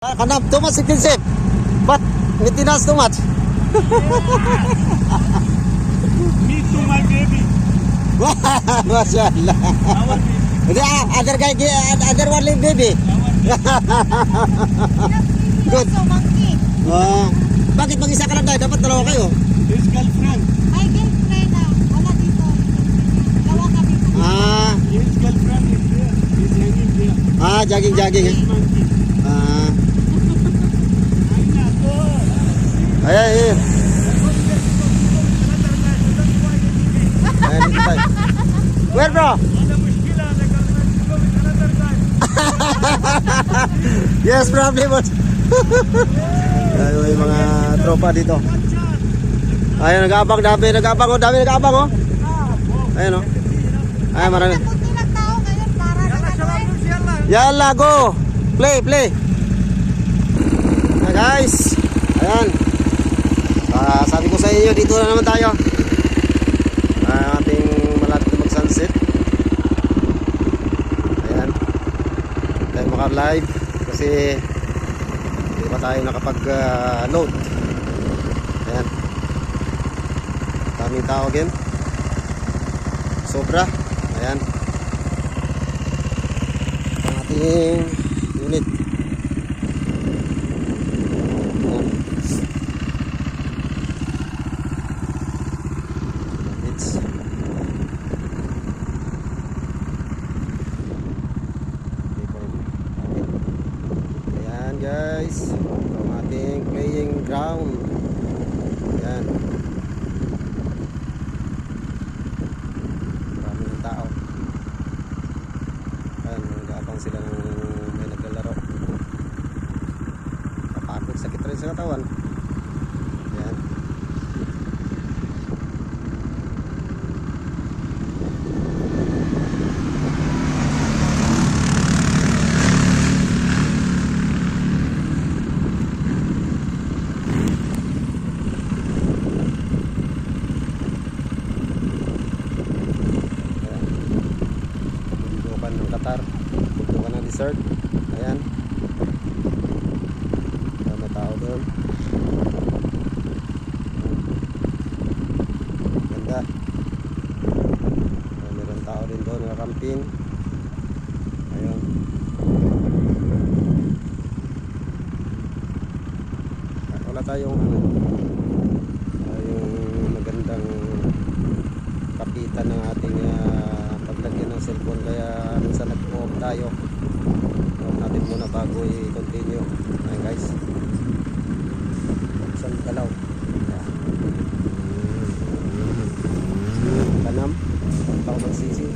Kanap, too much expensive. But maintenance too much. Me to my baby. Mashallah. Our baby. The other guy, other one live baby. Good. So monkey. Bakit mag-isa ka lang tayo? Dapat dalawa kayo. His girlfriend. My girlfriend na wala dito. Gawa kami. His girlfriend is there. He's hanging there. Jogging. His monkey. Ayan. Ayan, dito tayo. Where bro? Ada mushkila. The girlfriend to go with another guy. Yes, probably but ayan, may mga tropa dito. Ayan, nag-aabang, dami nag-aabang oh. Ayan oh. Ayan, marami. Kunti lang tao ngayon para sa ano eh. Yalla, go! Play! Ayan guys. Ayan. Sabi ko sa inyo, dito na naman tayo. Ating malapit na mag-sunset. Ayan. Tayo maka-live kasi hindi pa tayo nakapag-load. Ayan. Daming tao again. Sobra. Ayan. Ang ating unit. Ayan. Ayan guys, ang ating playing ground. Ayan. Marami ng tao. Ayan, nag-aabang sila ng may naglalaro. Kapagod, sakit rin sa katawan. Ayan. Bundukan ng Qatar, bundukan ng desert. Ayan. May tao doon. Ganda. Meron tao din doon naka-camping. Ayun. Wala tayong yung magandang kapitan ng ating paglagyan ng cellphone, kaya minsan nag-off tayo. Off natin muna bago i-continue. Ayan guys, isang galaw. Ayan. Kanam, pang magsisi.